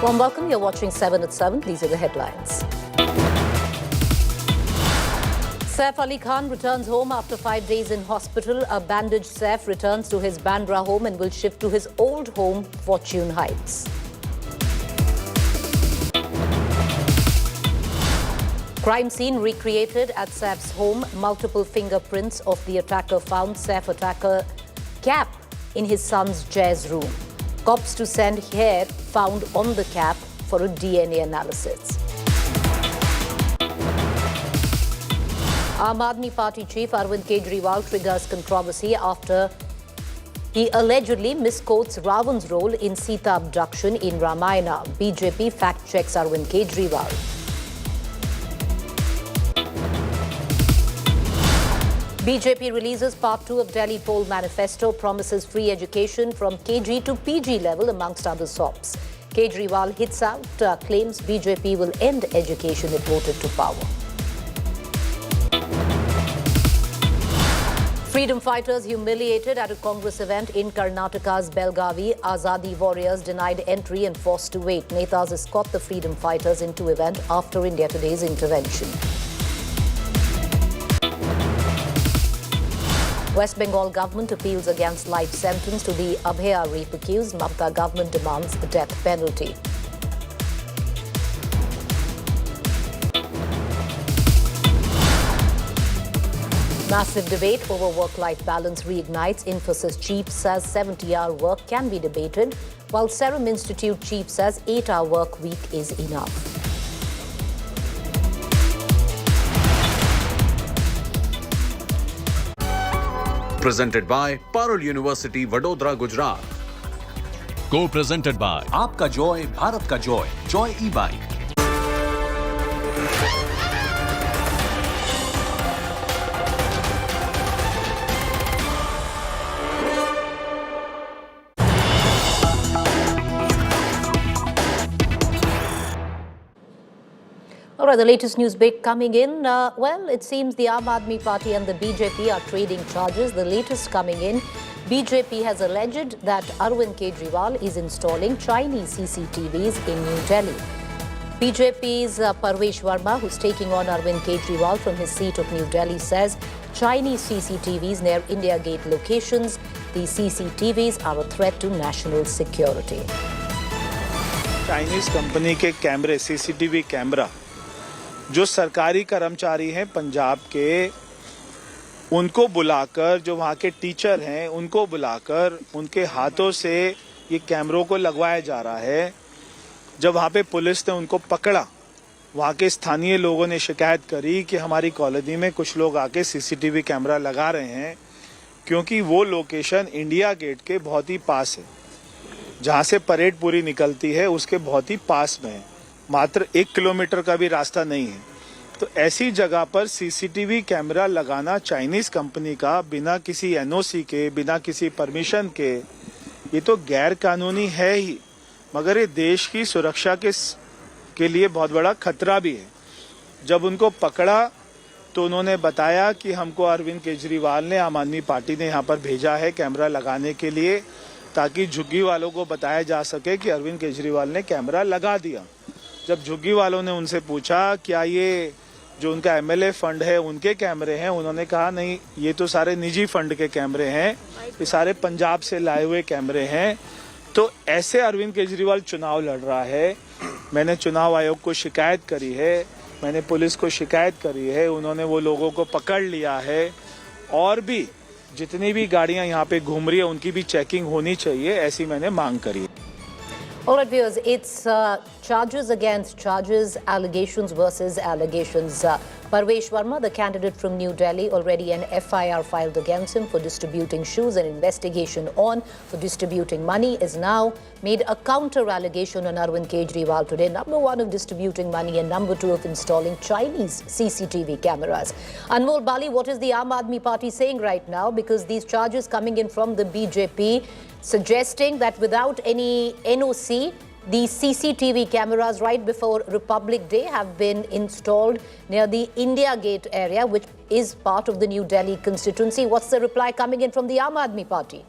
Warm welcome. You're watching 7 at 7. These are the headlines. Saf Ali Khan returns home after 5 days in hospital. A bandaged Saf returns to his Bandra home and will shift to his old home, Fortune Heights. Crime scene recreated at Saf's home. Multiple fingerprints of the attacker found. Saf attacker cap in his son's jazz room. Cops to send hair found on the cap for a DNA analysis. Aam Aadmi Party chief Arvind Kejriwal triggers controversy after he allegedly misquotes Ravan's role in Sita abduction in Ramayana. BJP fact-checks Arvind Kejriwal. BJP releases Part 2 of Delhi Poll Manifesto, promises free education from KG to PG level amongst other SOPs. Kejriwal hits out, claims BJP will end education if voted to power. Freedom fighters humiliated at a Congress event in Karnataka's Belgavi. Azadi warriors denied entry and forced to wait. Netas escort the freedom fighters into event after India Today's intervention. West Bengal government appeals against life sentence to the Abhaya rape accused. Mamata government demands the death penalty. Massive debate over work-life balance reignites. Infosys chief says 70-hour work can be debated, while Serum Institute chief says 8-hour work week is enough. Presented by Parul University, Vadodara, Gujarat. Co-presented by आपका joy Bharat का joy joy e bike. All right, the latest news break coming in. Well, it seems the Aam Aadmi Party and the BJP are trading charges. The latest coming in, BJP has alleged that Arvind Kejriwal is installing Chinese CCTVs in New Delhi. BJP's Parvesh Verma, who's taking on Arvind Kejriwal from his seat of New Delhi, says Chinese CCTVs near India Gate locations. These CCTVs are a threat to national security. Chinese company के कैमरे CCTV camera जो सरकारी कर्मचारी हैं पंजाब के, उनको बुलाकर, जो वहाँ के टीचर हैं उनको बुलाकर उनके हाथों से ये कैमरों को लगवाया जा रहा है. जब वहाँ पे पुलिस ने उनको पकड़ा, वहाँ के स्थानीय लोगों ने शिकायत करी कि हमारी कॉलोनी में कुछ लोग आके सीसीटीवी कैमरा लगा रहे हैं, क्योंकि वो लोकेशन इंडिया गेट के बहुत ही पास है. जहाँ से परेड पूरी निकलती है उसके बहुत ही पास में है, मात्र 1 किलोमीटर का भी रास्ता नहीं है. तो ऐसी जगह पर सीसीटीवी कैमरा लगाना चाइनीज कंपनी का बिना किसी एनओसी के, बिना किसी परमिशन के, ये तो गैर कानूनी है ही, मगर ये देश की सुरक्षा के लिए बहुत बड़ा खतरा भी है. जब उनको पकड़ा तो उन्होंने बताया कि हमको अरविंद केजरीवाल ने, आम आदमी पार्टी ने यहाँ पर भेजा है कैमरा लगाने के लिए, ताकि झुग्गी वालों को बताया जा सके कि अरविंद केजरीवाल ने कैमरा लगा दिया. जब झुग्गी वालों ने उनसे पूछा क्या ये जो उनका एमएलए फंड है उनके कैमरे हैं, उन्होंने कहा नहीं, ये तो सारे निजी फंड के कैमरे हैं, ये सारे पंजाब से लाए हुए कैमरे हैं. तो ऐसे अरविंद केजरीवाल चुनाव लड़ रहा है. मैंने चुनाव आयोग को शिकायत करी है, मैंने पुलिस को शिकायत करी है, उन्होंने वो लोगों को पकड़ लिया है, और भी जितनी भी गाड़ियां यहाँ पे घूम रही है उनकी भी चेकिंग होनी चाहिए, ऐसी मैंने मांग करी. All right, viewers, it's charges against charges, allegations versus allegations. Parvesh Verma, the candidate from New Delhi, already an FIR filed against him for distributing shoes. An investigation on for distributing money is now made a counter-allegation on Arvind Kejriwal today. Number 1 of distributing money and number 2 of installing Chinese CCTV cameras. Anmol Bali, what is the Aam Aadmi Party saying right now? Because these charges coming in from the BJP suggesting that without any NOC, the CCTV cameras right before Republic Day have been installed near the India Gate area, which is part of the New Delhi constituency. What's the reply coming in from the Aam Aadmi Party?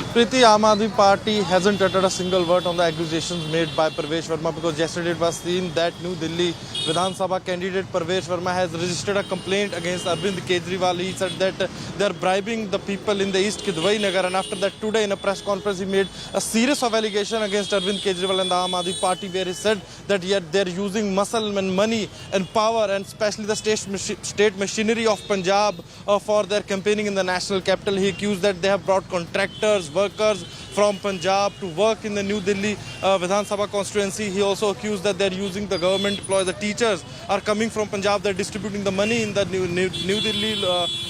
Preeti, Aam Aadmi Party hasn't uttered a single word on the accusations made by Parvesh Verma, because yesterday it was seen that New Delhi Vidhan Sabha candidate Parvesh Verma has registered a complaint against Arvind Kejriwal. He said that they are bribing the people in the East Kidwai Nagar, and after that today in a press conference he made a series of allegations against Arvind Kejriwal and the Aam Aadmi Party, where he said that yet they are using muscle and money and power, and especially the state machinery of Punjab for their campaigning in the national capital. He accused that they have brought contractors, workers from Punjab to work in the New Delhi Vidhan Sabha constituency. He also accused that they're using the government employees. The teachers are coming from Punjab. They're distributing the money in the New Delhi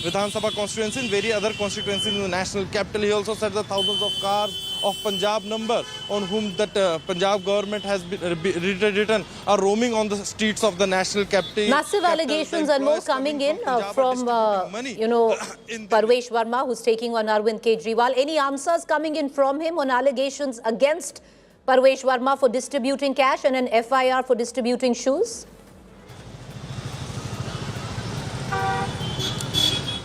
Vidhan Sabha constituency and various other constituencies in the national capital. He also said that thousands of cars of Punjab number on whom that Punjab government has written are roaming on the streets of the national capital. Massive allegations and more coming in from, Parvesh Verma, who's taking on Arvind Kejriwal. Any answers coming in from him on allegations against Parvesh Verma for distributing cash and an FIR for distributing shoes?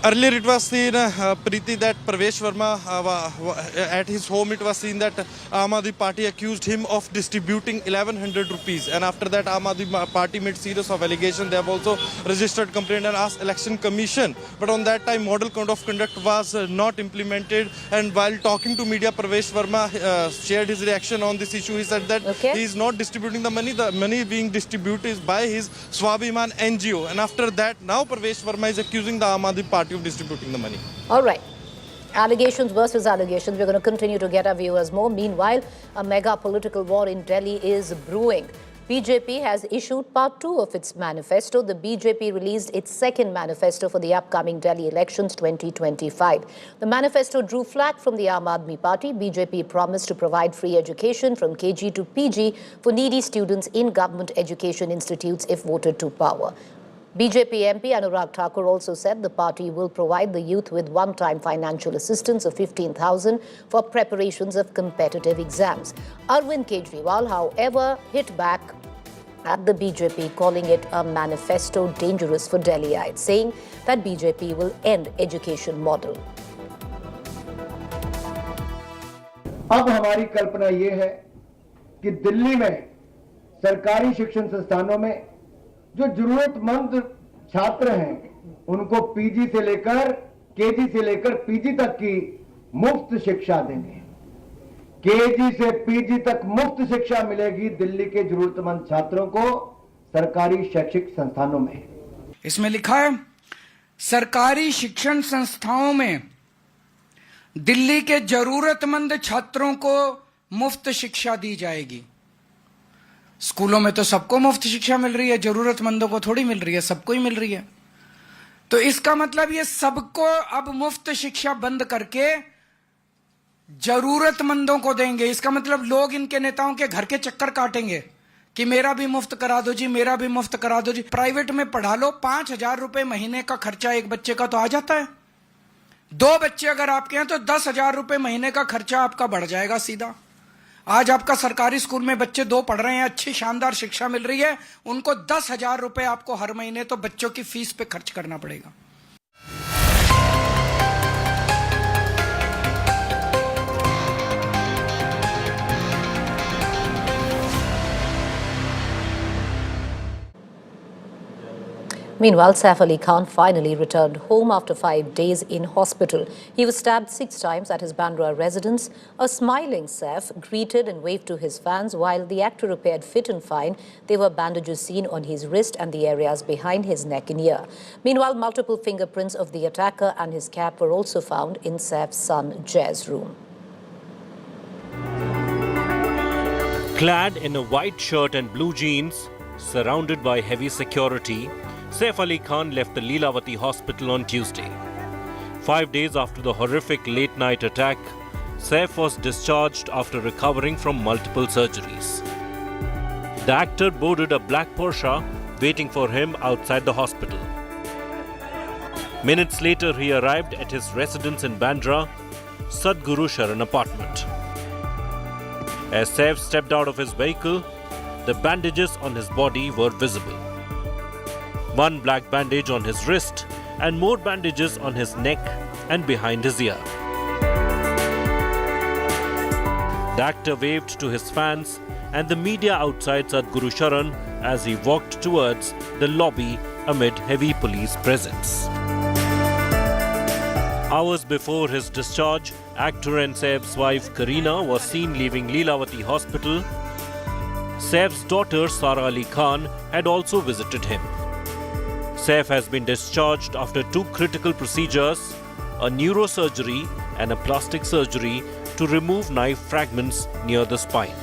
Earlier it was seen, Preeti, that Parvesh Verma, at his home it was seen that Aam Aadmi Party accused him of distributing 1100 rupees. And after that Aam Aadmi Party made series of allegations. They have also registered complaint and asked Election Commission. But on that time model code of conduct was not implemented. And while talking to media, Parvesh Verma shared his reaction on this issue. He said that he is not distributing the money. The money being distributed is by his Swabhiman NGO. And after that, now Parvesh Verma is accusing the Aam Aadmi Party of distributing the money. All right. Allegations versus allegations. We're going to continue to get our viewers more. Meanwhile, a mega political war in Delhi is brewing. BJP has issued part 2 of its manifesto. The BJP released its second manifesto for the upcoming Delhi elections 2025. The manifesto drew flack from the Aam Aadmi Party. BJP promised to provide free education from KG to PG for needy students in government education institutes if voted to power. BJP MP Anurag Thakur also said the party will provide the youth with one-time financial assistance of 15,000 for preparations of competitive exams. Arvind Kejriwal, however, hit back at the BJP, calling it a manifesto dangerous for Delhiites, saying that BJP will end education model. अब हमारी कल्पना ये है कि दिल्ली में सरकारी शिक्षण संस्थानों में जो जरूरतमंद छात्र हैं उनको पीजी से लेकर केजी से लेकर पीजी तक की मुफ्त शिक्षा देंगे। केजी से पीजी तक मुफ्त शिक्षा मिलेगी दिल्ली के जरूरतमंद छात्रों को सरकारी शैक्षिक संस्थानों में। इसमें लिखा है सरकारी शिक्षण संस्थाओं में दिल्ली के जरूरतमंद छात्रों को मुफ्त शिक्षा दी जाएगी। स्कूलों में तो सबको मुफ्त शिक्षा मिल रही है, जरूरतमंदों को थोड़ी मिल रही है, सबको ही मिल रही है। तो इसका मतलब ये सबको अब मुफ्त शिक्षा बंद करके जरूरतमंदों को देंगे। इसका मतलब लोग इनके नेताओं के घर के चक्कर काटेंगे कि मेरा भी मुफ्त करा दो जी, मेरा भी मुफ्त करा दो जी। प्राइवेट में पढ़ा लो, 5,000 रुपए महीने का खर्चा एक बच्चे का तो आ जाता है। 2 बच्चे अगर आपके हैं तो 10,000 रुपए महीने का खर्चा आपका बढ़ जाएगा सीधा। आज आपका सरकारी स्कूल में बच्चे 2 पढ़ रहे हैं, अच्छी शानदार शिक्षा मिल रही है, उनको 10,000 रुपए आपको हर महीने तो बच्चों की फीस पे खर्च करना पड़ेगा। Meanwhile, Saf Ali Khan finally returned home after 5 days in hospital. He was stabbed 6 times at his Bandra residence. A smiling Saf greeted and waved to his fans while the actor appeared fit and fine. There were bandages seen on his wrist and the areas behind his neck and ear. Meanwhile, multiple fingerprints of the attacker and his cap were also found in Saf's son Jay's room. Clad in a white shirt and blue jeans, surrounded by heavy security, Saf Ali Khan left the Leelavati hospital on Tuesday. 5 days after the horrific late-night attack, Saf was discharged after recovering from multiple surgeries. The actor boarded a black Porsche waiting for him outside the hospital. Minutes later, he arrived at his residence in Bandra, Sadhguru Sharan apartment. As Saf stepped out of his vehicle, the bandages on his body were visible. 1 black bandage on his wrist and more bandages on his neck and behind his ear. The actor waved to his fans and the media outside Sadhguru Sharan as he walked towards the lobby amid heavy police presence. Hours before his discharge, actor and Saif's wife Kareena was seen leaving Leelavati Hospital. Saif's daughter Sara Ali Khan had also visited him. Saif has been discharged after 2 critical procedures, a neurosurgery and a plastic surgery to remove knife fragments near the spine.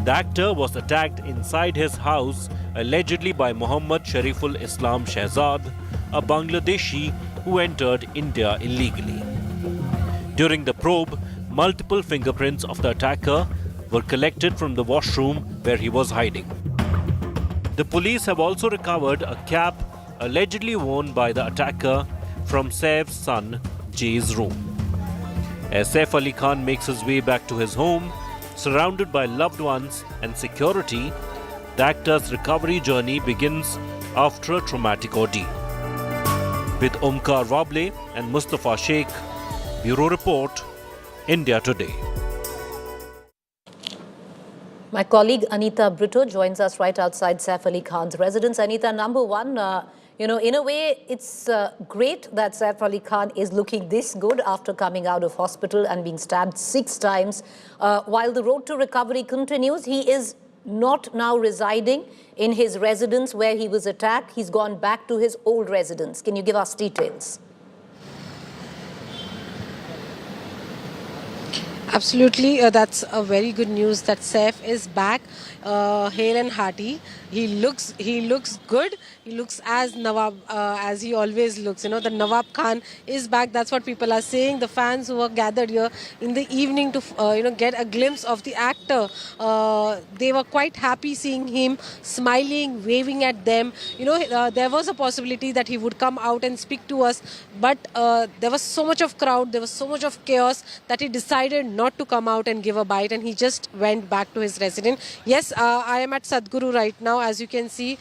The actor was attacked inside his house allegedly by Mohammad Shariful Islam Shehzad, a Bangladeshi who entered India illegally. During the probe, multiple fingerprints of the attacker were collected from the washroom where he was hiding. The police have also recovered a cap allegedly worn by the attacker from Saif's son Jay's room. As Saif Ali Khan makes his way back to his home, surrounded by loved ones and security, the actor's recovery journey begins after a traumatic ordeal. With Omkar Wable and Mustafa Sheikh, Bureau Report, India Today. My colleague Anita Brito joins us right outside Saf Ali Khan's residence. Anita, number one, in a way, it's great that Saf Ali Khan is looking this good after coming out of hospital and being stabbed 6 times. While the road to recovery continues, he is not now residing in his residence where he was attacked. He's gone back to his old residence. Can you give us details? Absolutely, that's a very good news that Saif is back, hale and hearty. He looks good. He looks as Nawab as he always looks. The Nawab Khan is back. That's what people are saying. The fans who were gathered here in the evening to get a glimpse of the actor, they were quite happy seeing him smiling, waving at them. There was a possibility that he would come out and speak to us, but there was so much of crowd, there was so much of chaos that he decided not to come out and give a bite, and he just went back to his residence. Yes, I am at Sadhguru right now. As you can see,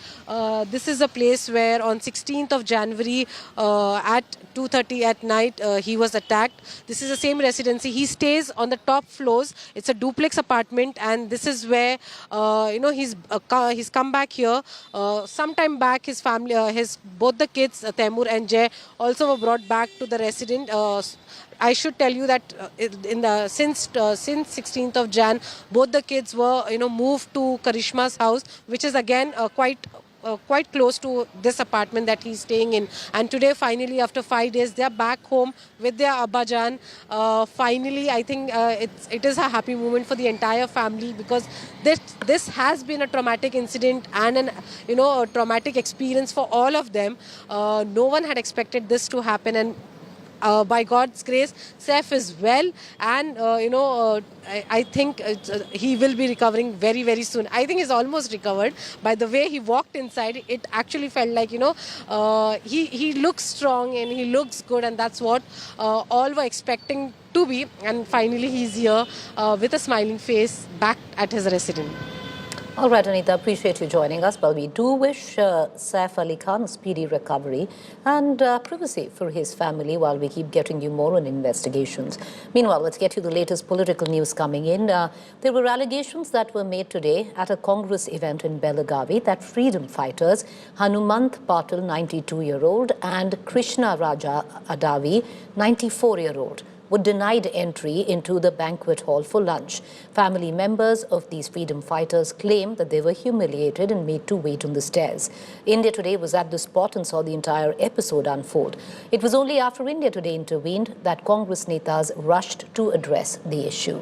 this is a place where on 16th of January at 2:30 at night he was attacked. This is the same residency. He stays on the top floors. It's a duplex apartment, and this is where he's come back here. Sometime back, his family, both the kids, Taimur and Jay, also were brought back to the residence. I should tell you that since 16th of Jan, both the kids were moved to Karishma's house, which is again quite close to this apartment that he's staying in. And today, finally, after 5 days, they're back home with their Abbajan. Finally, I think it is a happy moment for the entire family, because this has been a traumatic incident and a traumatic experience for all of them. No one had expected this to happen, and by God's grace, Saif is well, and I think he will be recovering very, very soon. I think he's almost recovered. By the way he walked inside, it actually felt like he looks strong and he looks good, and that's what all were expecting to be. And finally, he's here with a smiling face, back at his residence. All right, Anita, appreciate you joining us. But we do wish Saf Ali Khan a speedy recovery and privacy for his family while we keep getting you more on investigations. Meanwhile, let's get you the latest political news coming in. There were allegations that were made today at a Congress event in Belagavi that freedom fighters Hanumant Patil, 92-year-old, and Krishna Raja Adavi, 94-year-old, were denied entry into the banquet hall for lunch. Family members of these freedom fighters claim that they were humiliated and made to wait on the stairs. India Today was at the spot and saw the entire episode unfold. It was only after India Today intervened that Congress netas rushed to address the issue.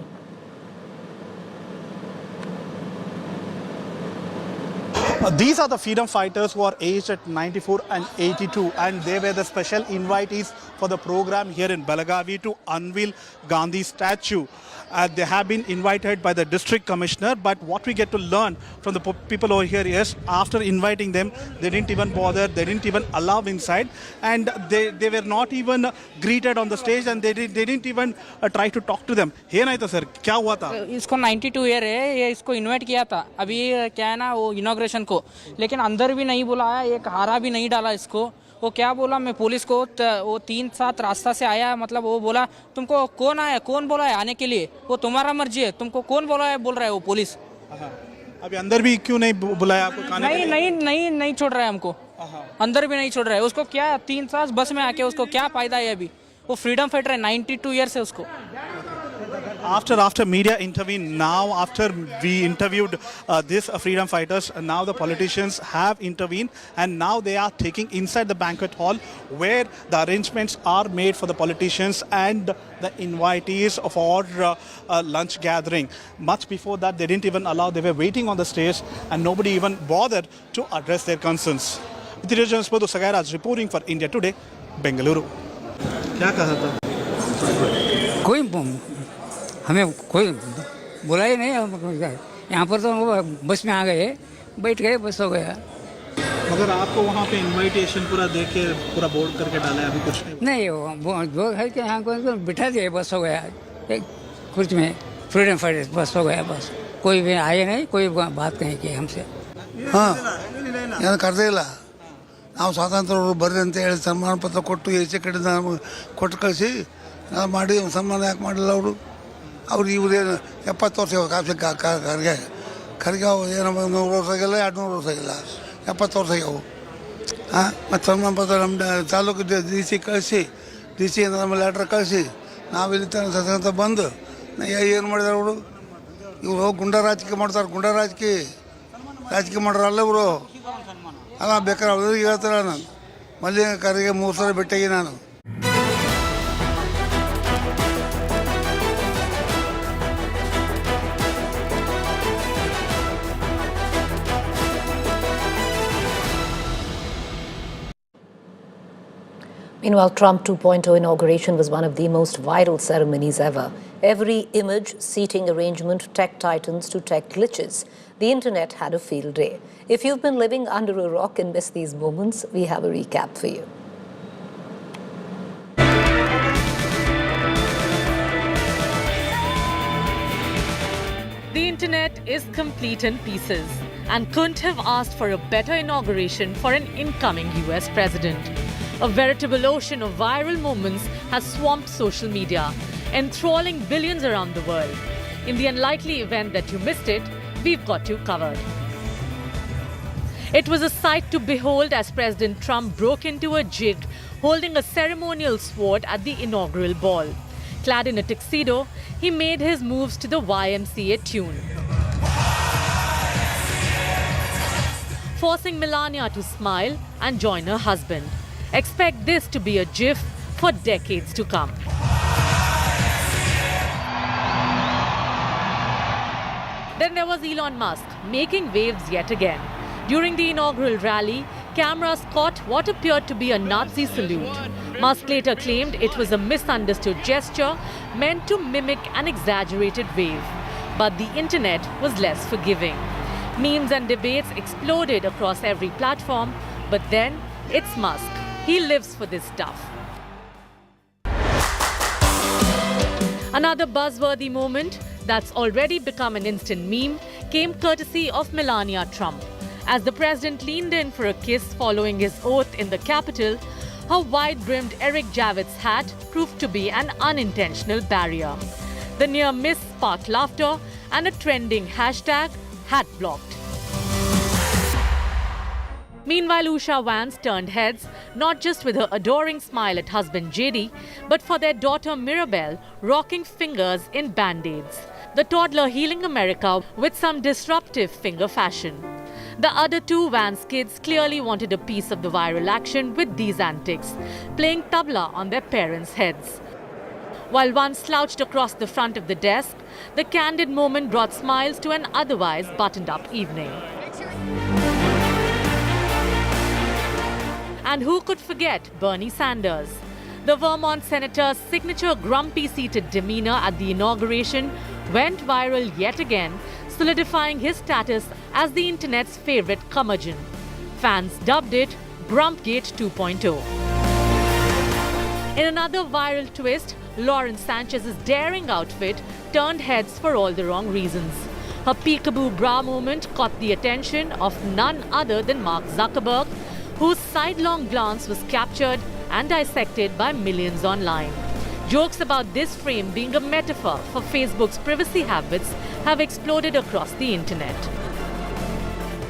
These are the freedom fighters who are aged at 94 and 82, and they were the special invitees for the program here in Belagavi to unveil Gandhi's statue. They have been invited by the district commissioner, but what we get to learn from the people over here is after inviting them, they didn't even bother, they didn't even allow inside, and they were not even greeted on the stage, and they didn't even try to talk to them. Hey Naita sir, क्या हुआ था? इसको 92 year है, ये इसको invite किया था अभी क्या है ना वो इनॉग्रेशन को, लेकिन अंदर भी नहीं बुलाया, एक हारा भी नहीं डाला इसको, वो क्या बोला, मैं पुलिस को वो 3-7 रास्ता से आया, मतलब वो बोला तुमको कौन आया, कौन बोला है आने के लिए, वो तुम्हारा मर्जी है, तुमको कौन बोला है, बोल रहा है वो पुलिस। अभी अंदर भी क्यों नहीं बुलाया आपको खाने के लिए? नहीं छोड़ रहा है हमको, अंदर भी नहीं छोड़ रहा है। उसको क्या 3 साल बस में आके उसको क्या फायदा है? अभी वो फ्रीडम फाइटर है, 92 ईयर्स है उसको। After media intervened, now after we interviewed these freedom fighters, now the politicians have intervened and now they are taking inside the banquet hall where the arrangements are made for the politicians and the invitees for lunch gathering. Much before that, they didn't even allow, they were waiting on the stage and nobody even bothered to address their concerns. Preeti Choudhry reporting for India Today, Bengaluru. क्या कहा था? कोई हमें कोई बोला ही नहीं। यहाँ पर तो बस में आ गए, बैठ गए, बस हो गया। मगर आपको वहाँ पे इनविटेशन पूरा दे के पूरा बोर्ड करके डाला है, अभी कुछ नहीं वो है कि यहाँ को बिठा दिए, बस हो गया। कुछ में फ्रीडम फाइटर्स बस हो गया, बस कोई भी आए नहीं, कोई बात नहीं की हमसे। ಹಾಂ ಏನು ಕರೆದೇ ಇಲ್ಲ, ನಾವು ಸ್ವಾತಂತ್ರ್ಯ ಬರ್ರಿ ಅಂತ ಹೇಳಿ ಸನ್ಮಾನ ಪತ್ರ ಕೊಟ್ಟು ಈಚೆ ಕಡೆ ನಮಗೆ ಕೊಟ್ಟು ಕಳಿಸಿ ಮಾಡಿ ಸನ್ಮಾನ ಯಾಕೆ ಮಾಡಲಿಲ್ಲ ಅವರು? ಅವ್ರು ಇವ್ರೇನು 70 ವರ್ಷ ಖರ್ಗೆ ಏನೋ 100 ವರ್ಷ ಆಗಿಲ್ಲ, 200 ವರ್ಷ ಆಗಿಲ್ಲ, 70 ವರ್ಷ ಆಗ್ಯಾವು. ಹಾಂ ಮತ್ತು ಸನ್ಮಾನ ಪತ್ರ ನಮ್ಮ ತಾಲೂಕು DC ಕಳಿಸಿ, DC ಇಂದ ನಮ್ಮ ಲೆಟ್ರ್ ಕಳಿಸಿ ನಾವು ಇಲ್ಲಿ ತನಕ ಬಂದು ಏನು ಮಾಡಿದಾರೆ ಅವರು? ಇವರು ಗುಂಡಾ ರಾಜಕೀಯ ಮಾಡ್ತಾರೆ, ಗುಂಡಾ ರಾಜಕೀಯ ಮಾಡ್ರಲ್ಲ ಇವರು. ಅಲ್ಲ ಬೇಕಾದ್ರೆ ಅವ್ರಿಗೆ ಹೇಳ್ತಾರೆ, ನಾನು ಮಲ್ಲಿಕಾರ್ಗೆ 3 ಸಲ ಭೇಟಿಯಾಗಿ ನಾನು. Meanwhile, Trump 2.0 inauguration was one of the most viral ceremonies ever. Every image, seating arrangement, tech titans to tech glitches. The internet had a field day. If you've been living under a rock and missed these moments, we have a recap for you. The internet is complete in pieces and couldn't have asked for a better inauguration for an incoming US president. A veritable ocean of viral moments has swamped social media, enthralling billions around the world. In the unlikely event that you missed it, we've got you covered. It was a sight to behold as President Trump broke into a jig, holding a ceremonial sword at the inaugural ball. Clad in a tuxedo, he made his moves to the YMCA tune, forcing Melania to smile and join her husband. Expect this to be a GIF for decades to come. Then there was Elon Musk, making waves yet again. During the inaugural rally, cameras caught what appeared to be a Nazi salute. Musk later claimed it was a misunderstood gesture meant to mimic an exaggerated wave. But the internet was less forgiving. Memes and debates exploded across every platform, but then it's Musk. He lives for this stuff. Another buzzworthy moment that's already become an instant meme came courtesy of Melania Trump. As the president leaned in for a kiss following his oath in the Capitol, her wide-brimmed Eric Javits hat proved to be an unintentional barrier. The near miss sparked laughter and a trending hashtag, #hatblocked. Meanwhile, Usha Vance turned heads, not just with her adoring smile at husband JD, but for their daughter Mirabelle, rocking fingers in band-aids. The toddler healing America with some disruptive finger fashion. The other 2 Vance kids clearly wanted a piece of the viral action with these antics, playing tabla on their parents' heads. While one slouched across the front of the desk, the candid moment brought smiles to an otherwise buttoned-up evening. And who could forget Bernie Sanders? The Vermont senator's signature grumpy-seated demeanor at the inauguration went viral yet again, solidifying his status as the internet's favorite curmudgeon. Fans dubbed it Grumpgate 2.0. In another viral twist, Lauren Sanchez's daring outfit turned heads for all the wrong reasons. Her peekaboo bra moment caught the attention of none other than Mark Zuckerberg, whose sidelong glance was captured and dissected by millions online. Jokes about this frame being a metaphor for Facebook's privacy habits have exploded across the internet.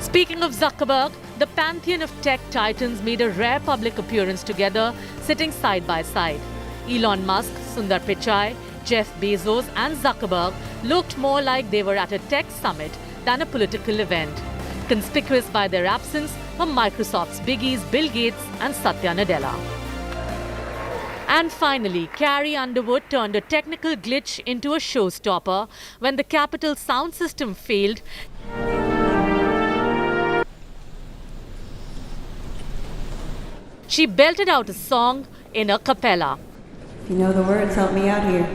Speaking of Zuckerberg, the pantheon of tech titans made a rare public appearance together, sitting side by side. Elon Musk, Sundar Pichai, Jeff Bezos and Zuckerberg looked more like they were at a tech summit than a political event. Conspicuous by their absence were Microsoft's biggies Bill Gates and Satya Nadella. And finally, Carrie Underwood turned a technical glitch into a showstopper when the Capitol sound system failed. She belted out a song in a cappella. If you know the words, help me out here.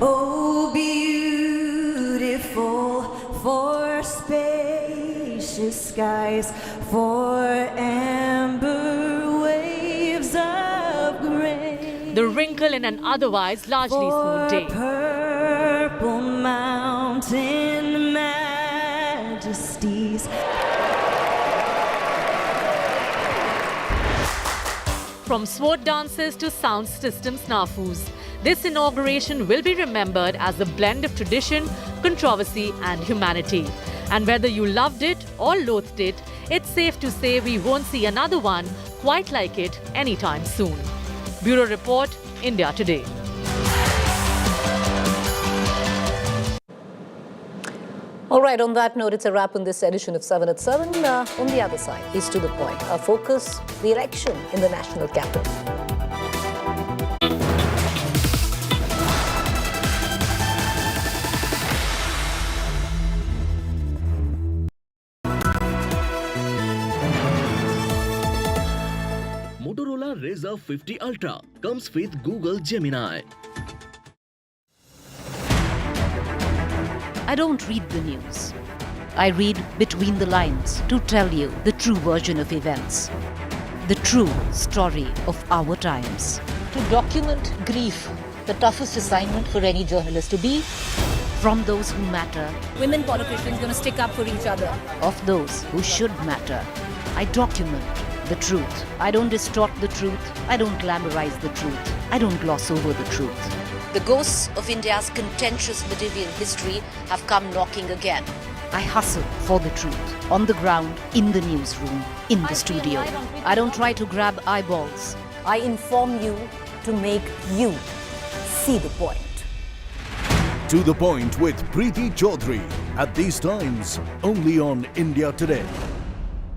Oh, beautiful for spacious skies, for amber waves of gray. The wrinkle in an otherwise largely smooth day. Purple mountain majesties. From sword dances to sound system snafus, this inauguration will be remembered as a blend of tradition, controversy and humanity. And whether you loved it or loathed it, it's safe to say we won't see another one quite like it anytime soon. Bureau Report, India Today. All right, on that note, it's a wrap on this edition of 7 at 7. On the other side, is to the point. Our focus, the election in the national capital. Motorola Razr 50 Ultra comes with Google Gemini. I don't read the news. I read between the lines to tell you the true version of events, the true story of our times. To document grief, the toughest assignment for any journalist to be. From those who matter, Women politicians going to stick up for each other. of those who should matter, I document the truth. I don't distort the truth. I don't glamorize the truth. I don't gloss over the truth. The ghosts of India's contentious medieval history have come knocking again. I hustle for the truth. On the ground, in the newsroom, in the studio. I don't try to grab eyeballs. I inform you to make you see the point. To the Point with Preeti Choudhry. At these times, only on India Today.